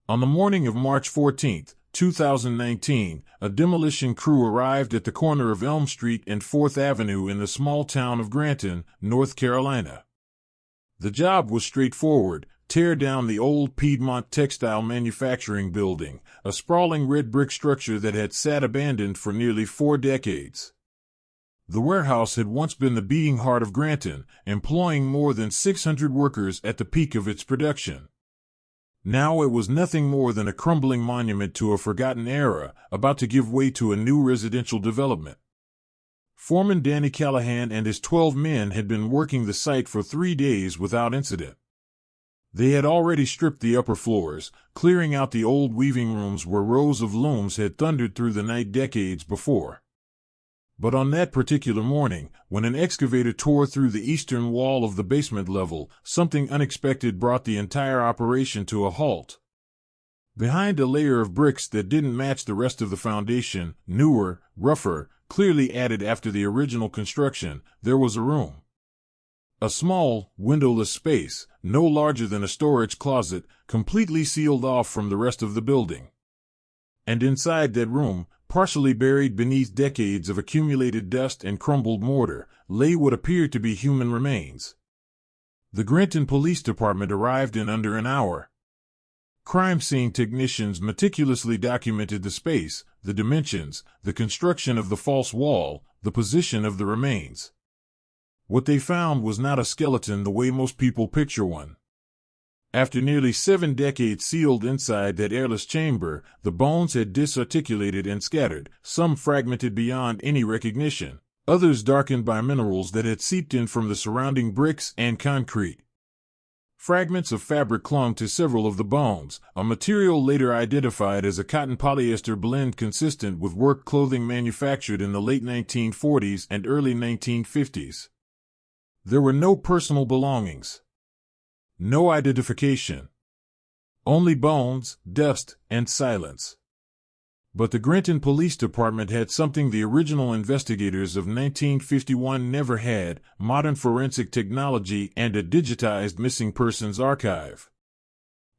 On the morning of March 14, 2019, a demolition crew arrived at the corner of Elm Street and 4th Avenue in the small town of Granton, North Carolina. The job was straightforward: tear down the old Piedmont Textile manufacturing building, a sprawling red brick structure that had sat abandoned for nearly 4 decades. The warehouse had once been the beating heart of Granton, employing more than 600 workers at the peak of its production. Now it was nothing more than a crumbling monument to a forgotten era, about to give way to a new residential development. Foreman Danny Callahan and his 12 men had been working the site for 3 days without incident. They had already stripped the upper floors, clearing out the old weaving rooms where rows of looms had thundered through the night decades before. But on that particular morning, when an excavator tore through the eastern wall of the basement level, something unexpected brought the entire operation to a halt. Behind a layer of bricks that didn't match the rest of the foundation, newer, rougher, clearly added after the original construction, there was a room. A small, windowless space, no larger than a storage closet, completely sealed off from the rest of the building. And inside that room, partially buried beneath decades of accumulated dust and crumbled mortar, lay what appeared to be human remains. The Granton Police Department arrived in under an hour. Crime scene technicians meticulously documented the space, the dimensions, the construction of the false wall, the position of the remains. What they found was not a skeleton the way most people picture one. After nearly 7 decades sealed inside that airless chamber, the bones had disarticulated and scattered, some fragmented beyond any recognition, others darkened by minerals that had seeped in from the surrounding bricks and concrete. Fragments of fabric clung to several of the bones, a material later identified as a cotton-polyester blend consistent with work clothing manufactured in the late 1940s and early 1950s. There were no personal belongings. No identification. Only bones, dust, and silence. But the Granton Police Department had something the original investigators of 1951 never had: modern forensic technology and a digitized missing persons archive.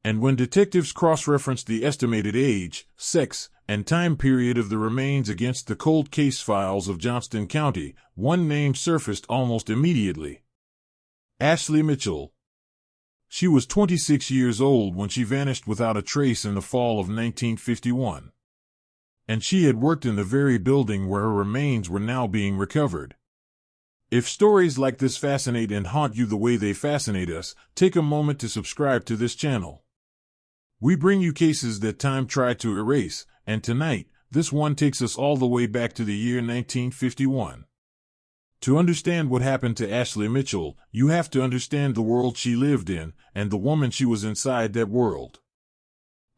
And when detectives cross-referenced the estimated age, sex, and time period of the remains against the cold case files of Johnston County, one name surfaced almost immediately: Ashley Mitchell. She was 26 years old when she vanished without a trace in the fall of 1951. And she had worked in the very building where her remains were now being recovered. If stories like this fascinate and haunt you the way they fascinate us, take a moment to subscribe to this channel. We bring you cases that time tried to erase, and tonight, this one takes us all the way back to the year 1951. To understand what happened to Ashley Mitchell, you have to understand the world she lived in, and the woman she was inside that world.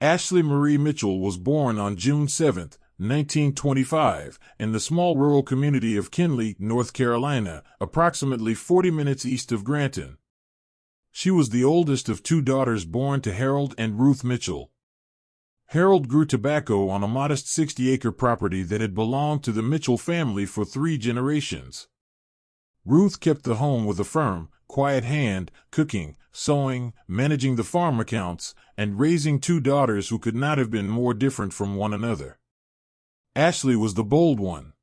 Ashley Marie Mitchell was born on June 7, 1925, in the small rural community of Kinley, North Carolina, approximately 40 minutes east of Granton. She was the oldest of 2 daughters born to Harold and Ruth Mitchell. Harold grew tobacco on a modest 60-acre property that had belonged to the Mitchell family for 3 generations. Ruth kept the home with a firm, quiet hand, cooking, sewing, managing the farm accounts, and raising 2 daughters who could not have been more different from one another. Ashley was the bold one.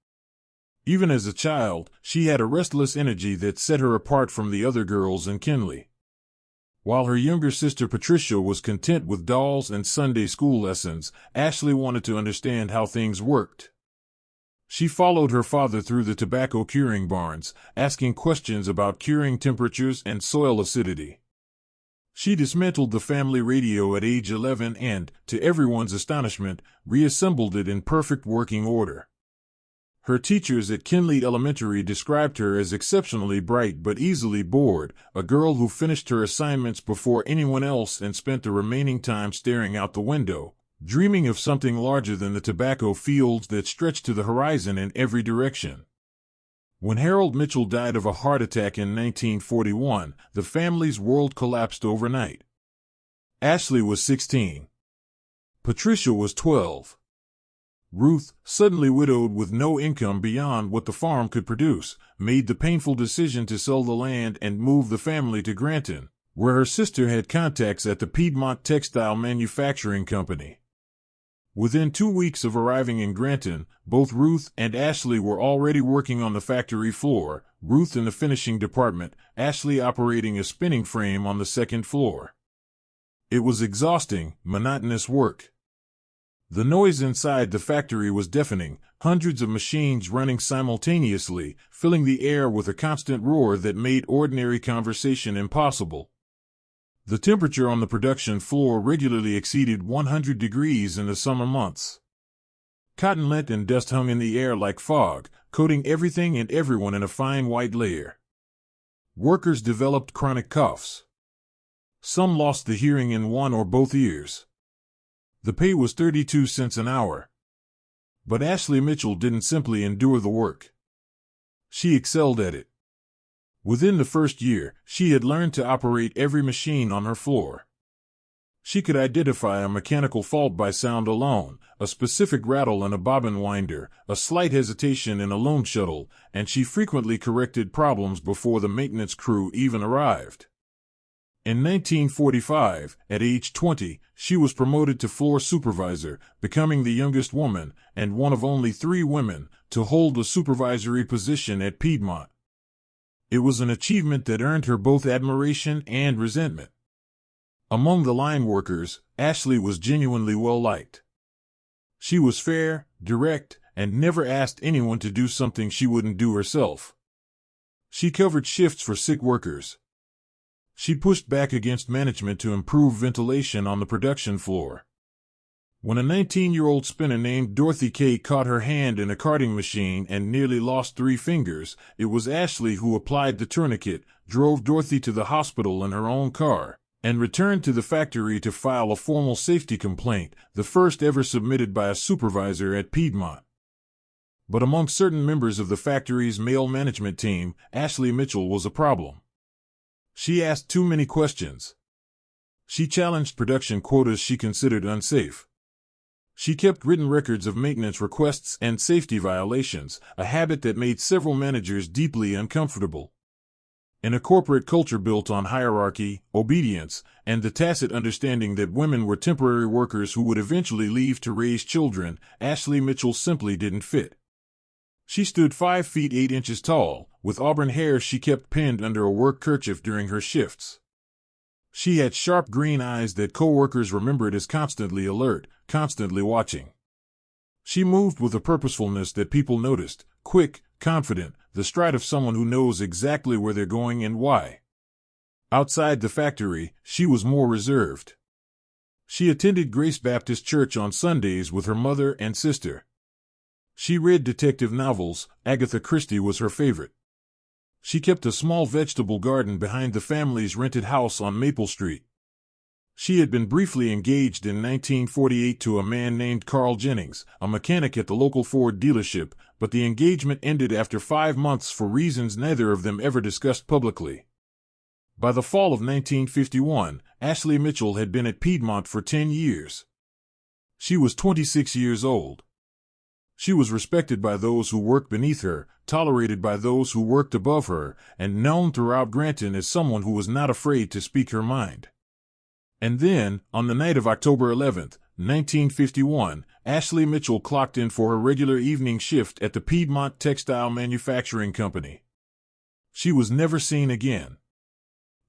Even as a child, she had a restless energy that set her apart from the other girls in Kinley. While her younger sister Patricia was content with dolls and Sunday school lessons, Ashley wanted to understand how things worked. She followed her father through the tobacco curing barns, asking questions about curing temperatures and soil acidity. She dismantled the family radio at age 11 and, to everyone's astonishment, reassembled it in perfect working order. Her teachers at Kinley Elementary described her as exceptionally bright but easily bored, a girl who finished her assignments before anyone else and spent the remaining time staring out the window, dreaming of something larger than the tobacco fields that stretched to the horizon in every direction. When Harold Mitchell died of a heart attack in 1941, the family's world collapsed overnight. Ashley was 16. Patricia was 12. Ruth, suddenly widowed with no income beyond what the farm could produce, made the painful decision to sell the land and move the family to Granton, where her sister had contacts at the Piedmont Textile Manufacturing Company. Within 2 weeks of arriving in Granton, both Ruth and Ashley were already working on the factory floor, Ruth in the finishing department, Ashley operating a spinning frame on the second floor. It was exhausting, monotonous work. The noise inside the factory was deafening, hundreds of machines running simultaneously, filling the air with a constant roar that made ordinary conversation impossible. The temperature on the production floor regularly exceeded 100 degrees in the summer months. Cotton lint and dust hung in the air like fog, coating everything and everyone in a fine white layer. Workers developed chronic coughs. Some lost the hearing in one or both ears. The pay was 32 cents an hour. But Ashley Mitchell didn't simply endure the work. She excelled at it. Within the first year, she had learned to operate every machine on her floor. She could identify a mechanical fault by sound alone, a specific rattle in a bobbin winder, a slight hesitation in a loan shuttle, and she frequently corrected problems before the maintenance crew even arrived. In 1945, at age 20, she was promoted to floor supervisor, becoming the youngest woman, and one of only 3 women, to hold a supervisory position at Piedmont. It was an achievement that earned her both admiration and resentment. Among the line workers, Ashley was genuinely well-liked. She was fair, direct, and never asked anyone to do something she wouldn't do herself. She covered shifts for sick workers. She pushed back against management to improve ventilation on the production floor. When a 19-year-old spinner named Dorothy Kay caught her hand in a carding machine and nearly lost 3 fingers, it was Ashley who applied the tourniquet, drove Dorothy to the hospital in her own car, and returned to the factory to file a formal safety complaint, the first ever submitted by a supervisor at Piedmont. But among certain members of the factory's male management team, Ashley Mitchell was a problem. She asked too many questions. She challenged production quotas she considered unsafe. She kept written records of maintenance requests and safety violations, a habit that made several managers deeply uncomfortable. In a corporate culture built on hierarchy, obedience, and the tacit understanding that women were temporary workers who would eventually leave to raise children, Ashley Mitchell simply didn't fit. She stood 5 feet 8 inches tall, with auburn hair she kept pinned under a work kerchief during her shifts. She had sharp green eyes that co-workers remembered as constantly alert, constantly watching. She moved with a purposefulness that people noticed, quick, confident, the stride of someone who knows exactly where they're going and why. Outside the factory, she was more reserved. She attended Grace Baptist Church on Sundays with her mother and sister. She read detective novels. Agatha Christie was her favorite. She kept a small vegetable garden behind the family's rented house on Maple Street. She had been briefly engaged in 1948 to a man named Carl Jennings, a mechanic at the local Ford dealership, but the engagement ended after 5 months for reasons neither of them ever discussed publicly. By the fall of 1951, Ashley Mitchell had been at Piedmont for 10 years. She was 26 years old. She was respected by those who worked beneath her, tolerated by those who worked above her, and known throughout Granton as someone who was not afraid to speak her mind. And then, on the night of October 11, 1951, Ashley Mitchell clocked in for her regular evening shift at the Piedmont Textile Manufacturing Company. She was never seen again.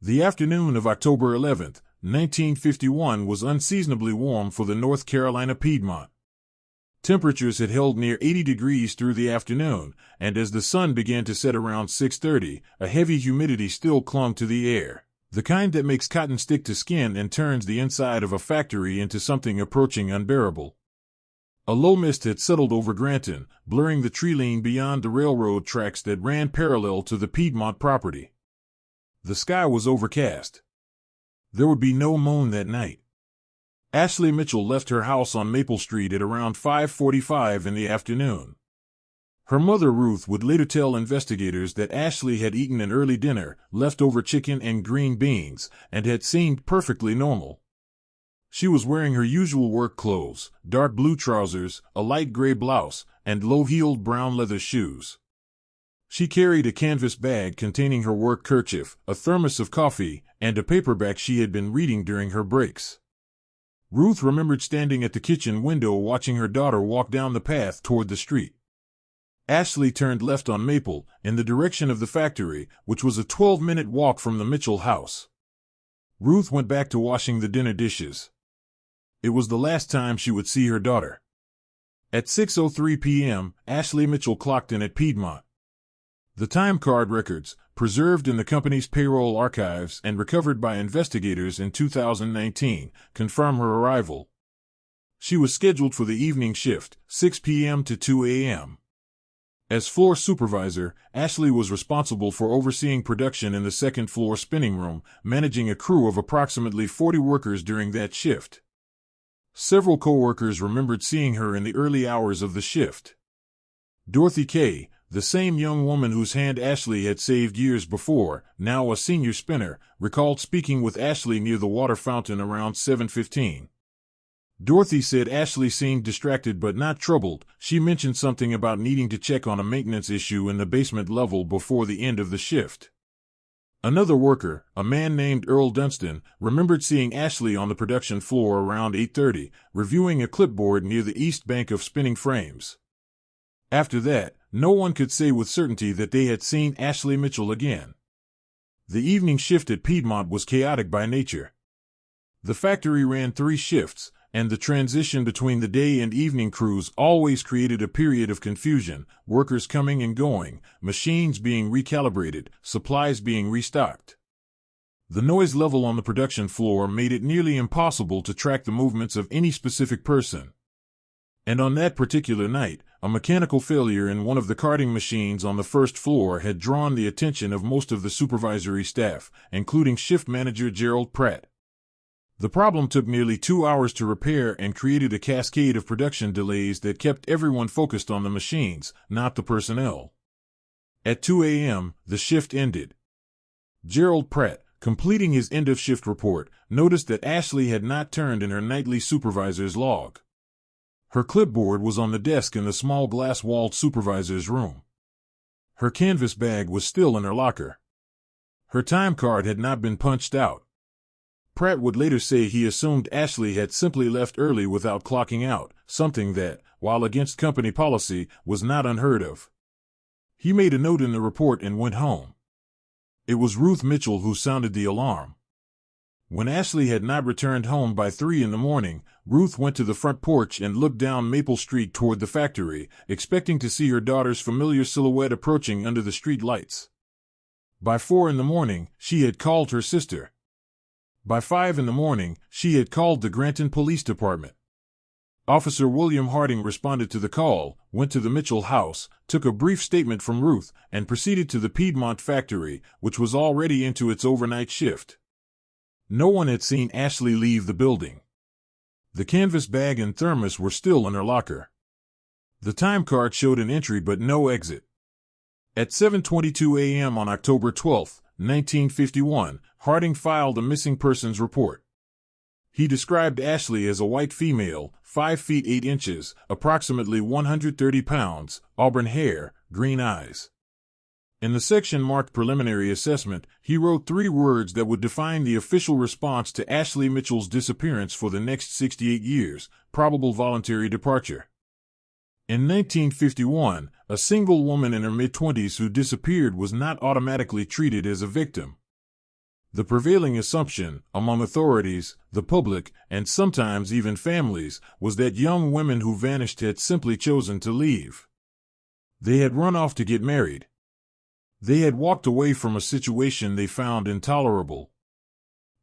The afternoon of October 11, 1951 was unseasonably warm for the North Carolina Piedmont. Temperatures had held near 80 degrees through the afternoon, and as the sun began to set around 6:30, a heavy humidity still clung to the air, the kind that makes cotton stick to skin and turns the inside of a factory into something approaching unbearable. A low mist had settled over Granton, blurring the tree line beyond the railroad tracks that ran parallel to the Piedmont property. The sky was overcast. There would be no moon that night. Ashley Mitchell left her house on Maple Street at around 5:45 in the afternoon. Her mother Ruth would later tell investigators that Ashley had eaten an early dinner, leftover chicken and green beans, and had seemed perfectly normal. She was wearing her usual work clothes, dark blue trousers, a light gray blouse, and low-heeled brown leather shoes. She carried a canvas bag containing her work kerchief, a thermos of coffee, and a paperback she had been reading during her breaks. Ruth remembered standing at the kitchen window watching her daughter walk down the path toward the street. Ashley turned left on Maple, in the direction of the factory, which was a 12-minute walk from the Mitchell house. Ruth went back to washing the dinner dishes. It was the last time she would see her daughter. At 6:03 p.m., Ashley Mitchell clocked in at Piedmont. The time card records, preserved in the company's payroll archives and recovered by investigators in 2019, confirm her arrival. She was scheduled for the evening shift, 6 p.m. to 2 a.m. As floor supervisor, Ashley was responsible for overseeing production in the second-floor spinning room, managing a crew of approximately 40 workers during that shift. Several co-workers remembered seeing her in the early hours of the shift. Dorothy Kay, the same young woman whose hand Ashley had saved years before, now a senior spinner, recalled speaking with Ashley near the water fountain around 7:15. Dorothy said Ashley seemed distracted but not troubled. She mentioned something about needing to check on a maintenance issue in the basement level before the end of the shift. Another worker, a man named Earl Dunstan, remembered seeing Ashley on the production floor around 8:30, reviewing a clipboard near the east bank of spinning frames. After that, no one could say with certainty that they had seen Ashley Mitchell again. The evening shift at Piedmont was chaotic by nature. The factory ran 3 shifts, and the transition between the day and evening crews always created a period of confusion, workers coming and going, machines being recalibrated, supplies being restocked. The noise level on the production floor made it nearly impossible to track the movements of any specific person. And on that particular night, a mechanical failure in one of the carding machines on the first floor had drawn the attention of most of the supervisory staff, including shift manager Gerald Pratt. The problem took nearly 2 hours to repair and created a cascade of production delays that kept everyone focused on the machines, not the personnel. At 2 a.m., the shift ended. Gerald Pratt, completing his end-of-shift report, noticed that Ashley had not turned in her nightly supervisor's log. Her clipboard was on the desk in the small glass-walled supervisor's room. Her canvas bag was still in her locker. Her time card had not been punched out. Pratt would later say he assumed Ashley had simply left early without clocking out, something that, while against company policy, was not unheard of. He made a note in the report and went home. It was Ruth Mitchell who sounded the alarm. When Ashley had not returned home by 3 in the morning, Ruth went to the front porch and looked down Maple Street toward the factory, expecting to see her daughter's familiar silhouette approaching under the street lights. By 4 in the morning, she had called her sister. By 5 in the morning, she had called the Granton Police Department. Officer William Harding responded to the call, went to the Mitchell house, took a brief statement from Ruth, and proceeded to the Piedmont factory, which was already into its overnight shift. No one had seen Ashley leave the building. The canvas bag and thermos were still in her locker. The time card showed an entry but no exit. At 7:22 a.m. on October 12, 1951, Harding filed a missing persons report. He described Ashley as a white female, 5 feet 8 inches, approximately 130 pounds, auburn hair, green eyes. In the section marked preliminary assessment, he wrote 3 words that would define the official response to Ashley Mitchell's disappearance for the next 68 years, probable voluntary departure. In 1951, a single woman in her mid-20s who disappeared was not automatically treated as a victim. The prevailing assumption, among authorities, the public, and sometimes even families, was that young women who vanished had simply chosen to leave. They had run off to get married. They had walked away from a situation they found intolerable.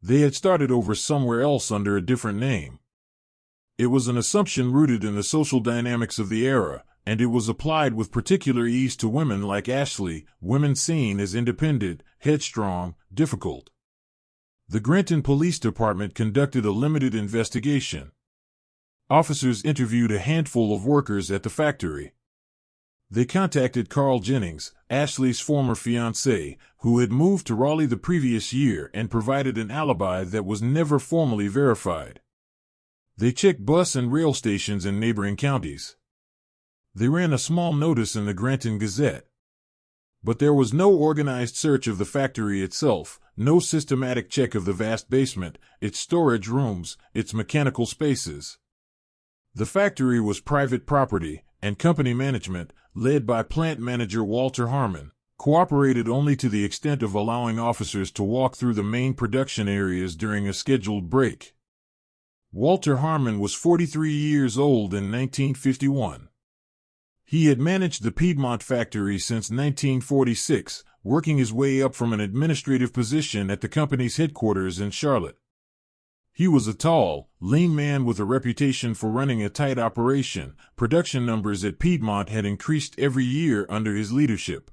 They had started over somewhere else under a different name. It was an assumption rooted in the social dynamics of the era, and it was applied with particular ease to women like Ashley, women seen as independent, headstrong, difficult. The Granton Police Department conducted a limited investigation. Officers interviewed a handful of workers at the factory. They contacted Carl Jennings, Ashley's former fiancé, who had moved to Raleigh the previous year and provided an alibi that was never formally verified. They checked bus and rail stations in neighboring counties. They ran a small notice in the Granton Gazette. But there was no organized search of the factory itself, no systematic check of the vast basement, its storage rooms, its mechanical spaces. The factory was private property, and company management, led by plant manager Walter Harmon, cooperated only to the extent of allowing officers to walk through the main production areas during a scheduled break. Walter Harmon was 43 years old in 1951. He had managed the Piedmont factory since 1946, working his way up from an administrative position at the company's headquarters in Charlotte. He was a tall, lean man with a reputation for running a tight operation. Production numbers at Piedmont had increased every year under his leadership.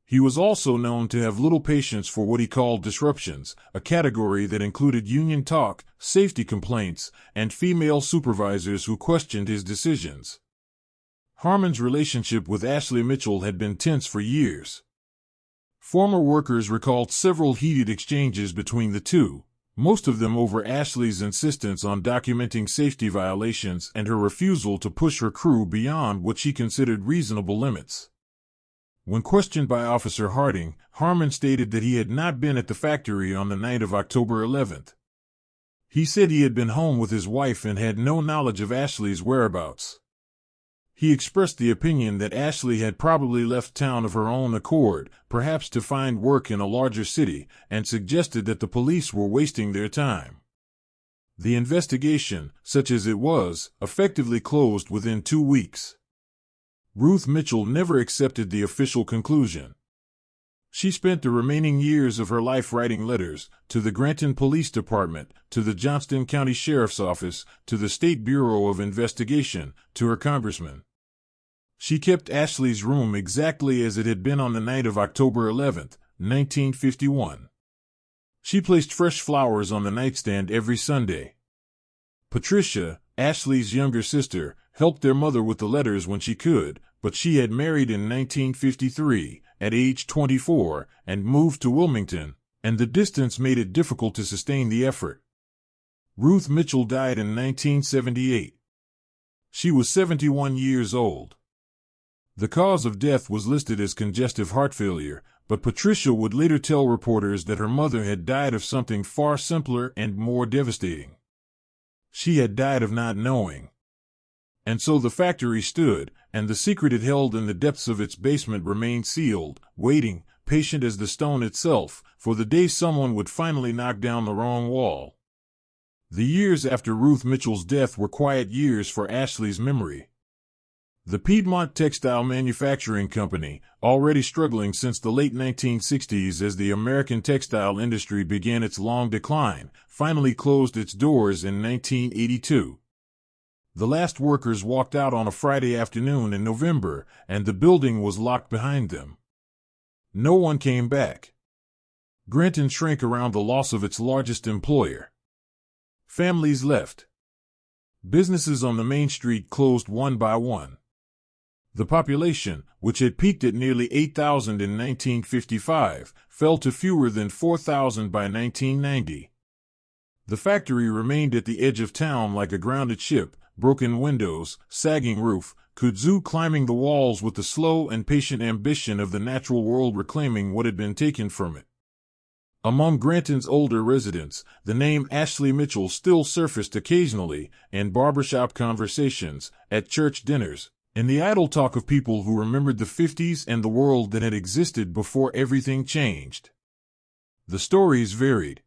He was also known to have little patience for what he called disruptions, a category that included union talk, safety complaints, and female supervisors who questioned his decisions. Harmon's relationship with Ashley Mitchell had been tense for years. Former workers recalled several heated exchanges between the two, most of them over Ashley's insistence on documenting safety violations and her refusal to push her crew beyond what she considered reasonable limits. When questioned by Officer Harding, Harmon stated that he had not been at the factory on the night of October 11th. He said he had been home with his wife and had no knowledge of Ashley's whereabouts. He expressed the opinion that Ashley had probably left town of her own accord, perhaps to find work in a larger city, and suggested that the police were wasting their time. The investigation, such as it was, effectively closed within 2 weeks. Ruth Mitchell never accepted the official conclusion. She spent the remaining years of her life writing letters to the Granton Police Department, to the Johnston County Sheriff's Office, to the State Bureau of Investigation, to her congressman. She kept Ashley's room exactly as it had been on the night of October 11, 1951. She placed fresh flowers on the nightstand every Sunday. Patricia, Ashley's younger sister, helped their mother with the letters when she could, but she had married in 1953, at age 24, and moved to Wilmington, and the distance made it difficult to sustain the effort. Ruth Mitchell died in 1978. She was 71 years old. The cause of death was listed as congestive heart failure, but Patricia would later tell reporters that her mother had died of something far simpler and more devastating. She had died of not knowing. And so the factory stood, and the secret it held in the depths of its basement remained sealed, waiting, patient as the stone itself, for the day someone would finally knock down the wrong wall. The years after Ruth Mitchell's death were quiet years for Ashley's memory. The Piedmont Textile Manufacturing Company, already struggling since the late 1960s as the American textile industry began its long decline, finally closed its doors in 1982. The last workers walked out on a Friday afternoon in November, and the building was locked behind them. No one came back. Granton shrank around the loss of its largest employer. Families left. Businesses on the main street closed one by one. The population, which had peaked at nearly 8,000 in 1955, fell to fewer than 4,000 by 1990. The factory remained at the edge of town like a grounded ship, broken windows, sagging roof, kudzu climbing the walls with the slow and patient ambition of the natural world reclaiming what had been taken from it. Among Granton's older residents, the name Ashley Mitchell still surfaced occasionally, in barbershop conversations, at church dinners, in the idle talk of people who remembered the 50s and the world that had existed before everything changed. The stories varied.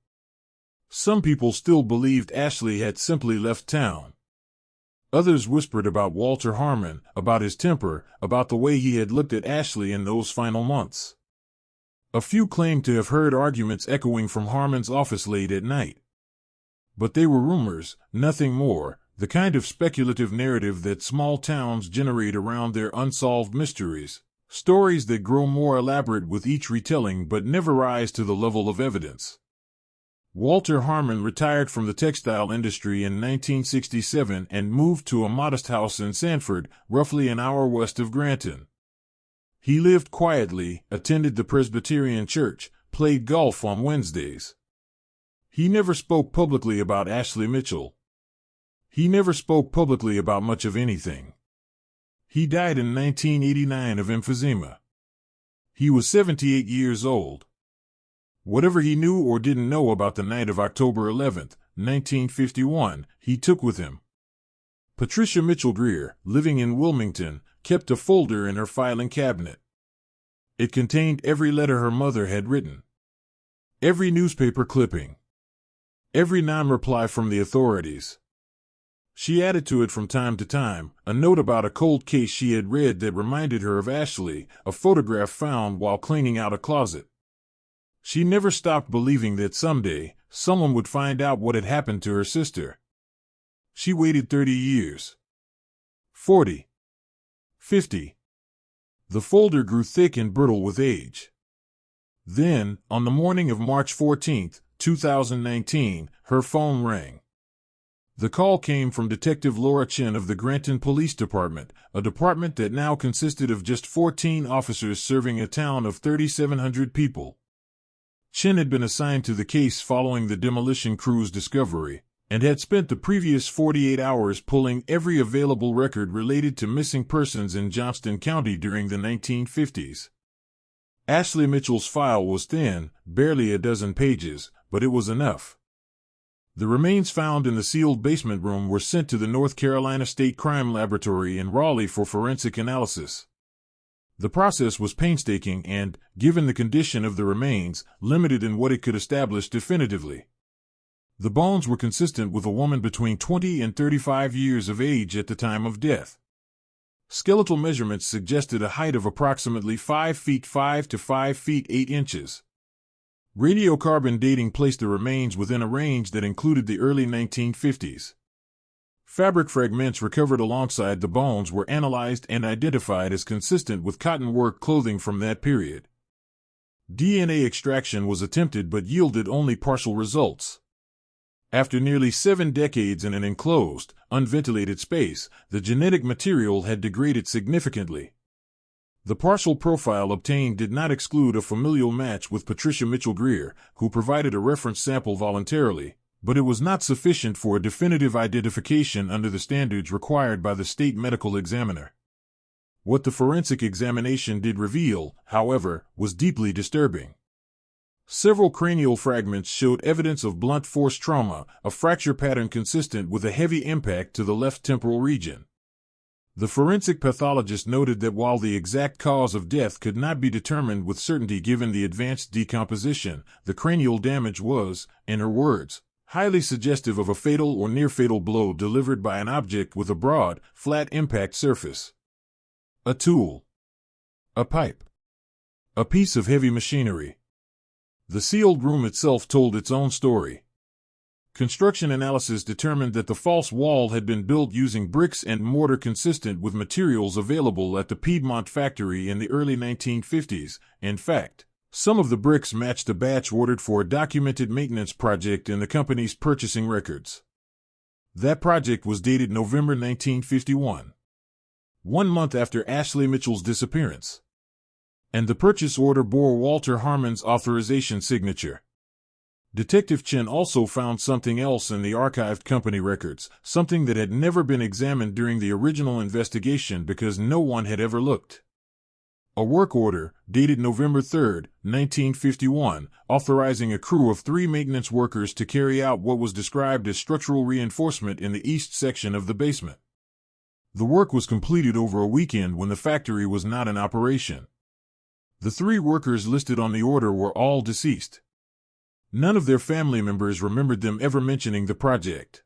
Some people still believed Ashley had simply left town. Others whispered about Walter Harmon, about his temper, about the way he had looked at Ashley in those final months. A few claimed to have heard arguments echoing from Harmon's office late at night. But they were rumors, nothing more, the kind of speculative narrative that small towns generate around their unsolved mysteries, stories that grow more elaborate with each retelling but never rise to the level of evidence. Walter Harmon retired from the textile industry in 1967 and moved to a modest house in Sanford, roughly an hour west of Granton. He lived quietly, attended the Presbyterian church, played golf on Wednesdays. He never spoke publicly about Ashley Mitchell. He never spoke publicly about much of anything. He died in 1989 of emphysema. He was 78 years old. Whatever he knew or didn't know about the night of October 11, 1951, he took with him. Patricia Mitchell Greer, living in Wilmington, kept a folder in her filing cabinet. It contained every letter her mother had written, every newspaper clipping, every non-reply from the authorities. She added to it from time to time a note about a cold case she had read that reminded her of Ashley, a photograph found while cleaning out a closet. She never stopped believing that someday, someone would find out what had happened to her sister. She waited 30 years. 40. 50. The folder grew thick and brittle with age. Then, on the morning of March 14, 2019, her phone rang. The call came from Detective Laura Chin of the Granton Police Department, a department that now consisted of just 14 officers serving a town of 3,700 people. Chin had been assigned to the case following the demolition crew's discovery, and had spent the previous 48 hours pulling every available record related to missing persons in Johnston County during the 1950s. Ashley Mitchell's file was thin, barely a dozen pages, but it was enough. The remains found in the sealed basement room were sent to the North Carolina State Crime Laboratory in Raleigh for forensic analysis. The process was painstaking and, given the condition of the remains, limited in what it could establish definitively. The bones were consistent with a woman between 20 and 35 years of age at the time of death. Skeletal measurements suggested a height of approximately 5 feet 5 to 5 feet 8 inches. Radiocarbon dating placed the remains within a range that included the early 1950s. Fabric fragments recovered alongside the bones were analyzed and identified as consistent with cotton work clothing from that period. DNA extraction was attempted but yielded only partial results. After nearly 7 decades in an enclosed, unventilated space, the genetic material had degraded significantly. The partial profile obtained did not exclude a familial match with Patricia Mitchell Greer, who provided a reference sample voluntarily, but it was not sufficient for a definitive identification under the standards required by the state medical examiner. What the forensic examination did reveal, however, was deeply disturbing. Several cranial fragments showed evidence of blunt force trauma, a fracture pattern consistent with a heavy impact to the left temporal region. The forensic pathologist noted that while the exact cause of death could not be determined with certainty given the advanced decomposition, the cranial damage was, in her words, highly suggestive of a fatal or near-fatal blow delivered by an object with a broad, flat impact surface. A tool. A pipe. A piece of heavy machinery. The sealed room itself told its own story. Construction analysis determined that the false wall had been built using bricks and mortar consistent with materials available at the Piedmont factory in the early 1950s. In fact, some of the bricks matched a batch ordered for a documented maintenance project in the company's purchasing records. That project was dated November 1951, 1 month after Ashley Mitchell's disappearance. And the purchase order bore Walter Harmon's authorization signature. Detective Chin also found something else in the archived company records, something that had never been examined during the original investigation because no one had ever looked. A work order, dated November 3, 1951, authorizing a crew of 3 maintenance workers to carry out what was described as structural reinforcement in the east section of the basement. The work was completed over a weekend when the factory was not in operation. The 3 workers listed on the order were all deceased. None of their family members remembered them ever mentioning the project.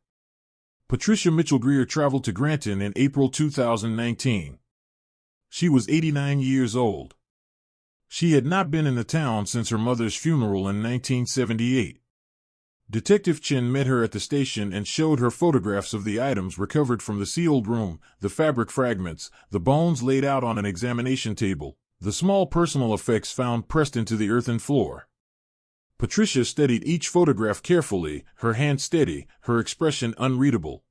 Patricia Mitchell Greer traveled to Granton in April 2019. She was 89 years old. She had not been in the town since her mother's funeral in 1978. Detective Chin met her at the station and showed her photographs of the items recovered from the sealed room, the fabric fragments, the bones laid out on an examination table, the small personal effects found pressed into the earthen floor. Patricia studied each photograph carefully, her hand steady, her expression unreadable.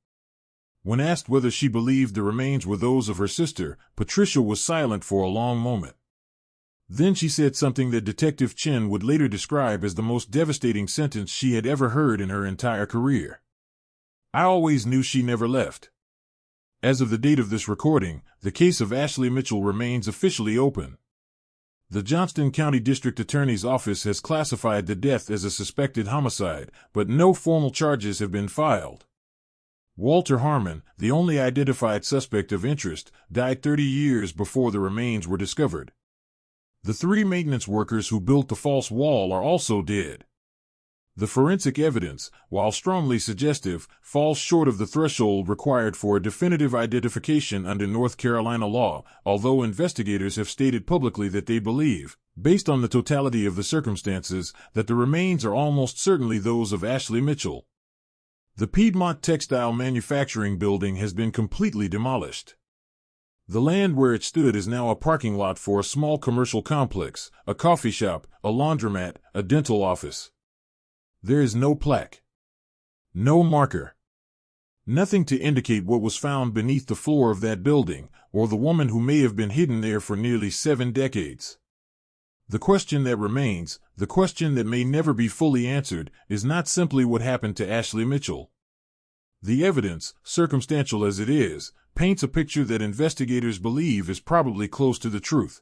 When asked whether she believed the remains were those of her sister, Patricia was silent for a long moment. Then she said something that Detective Chin would later describe as the most devastating sentence she had ever heard in her entire career. "I always knew she never left." As of the date of this recording, the case of Ashley Mitchell remains officially open. The Johnston County District Attorney's Office has classified the death as a suspected homicide, but no formal charges have been filed. Walter Harmon, the only identified suspect of interest, died 30 years before the remains were discovered. The 3 maintenance workers who built the false wall are also dead. The forensic evidence, while strongly suggestive, falls short of the threshold required for a definitive identification under North Carolina law, although investigators have stated publicly that they believe, based on the totality of the circumstances, that the remains are almost certainly those of Ashley Mitchell. The Piedmont Textile Manufacturing Building has been completely demolished. The land where it stood is now a parking lot for a small commercial complex, a coffee shop, a laundromat, a dental office. There is no plaque. No marker. Nothing to indicate what was found beneath the floor of that building, or the woman who may have been hidden there for nearly 7 decades. The question that remains, the question that may never be fully answered, is not simply what happened to Ashley Mitchell. The evidence, circumstantial as it is, paints a picture that investigators believe is probably close to the truth.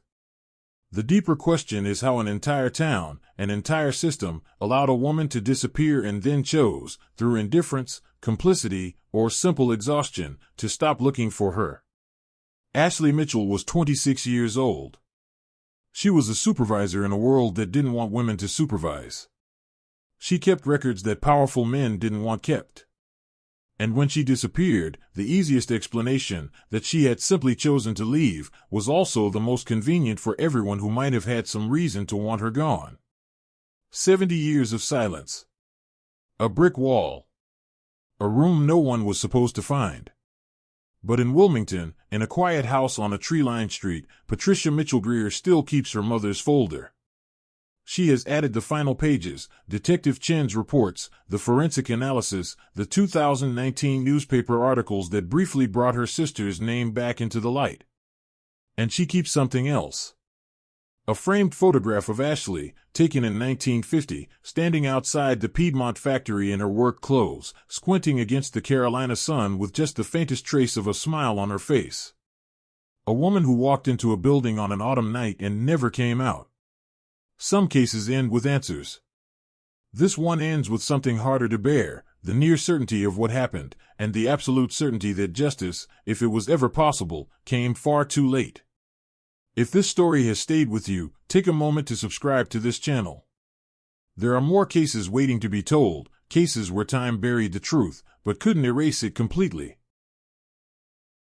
The deeper question is how an entire town, an entire system, allowed a woman to disappear and then chose, through indifference, complicity, or simple exhaustion, to stop looking for her. Ashley Mitchell was 26 years old. She was a supervisor in a world that didn't want women to supervise. She kept records that powerful men didn't want kept. And when she disappeared, the easiest explanation, that she had simply chosen to leave, was also the most convenient for everyone who might have had some reason to want her gone. 70 years of silence. A brick wall. A room no one was supposed to find. But in Wilmington, in a quiet house on a tree-lined street, Patricia Mitchell Greer still keeps her mother's folder. She has added the final pages, Detective Chen's reports, the forensic analysis, the 2019 newspaper articles that briefly brought her sister's name back into the light. And she keeps something else. A framed photograph of Ashley, taken in 1950, standing outside the Piedmont factory in her work clothes, squinting against the Carolina sun with just the faintest trace of a smile on her face. A woman who walked into a building on an autumn night and never came out. Some cases end with answers. This one ends with something harder to bear, the near certainty of what happened, and the absolute certainty that justice, if it was ever possible, came far too late. If this story has stayed with you, take a moment to subscribe to this channel. There are more cases waiting to be told, cases where time buried the truth, but couldn't erase it completely.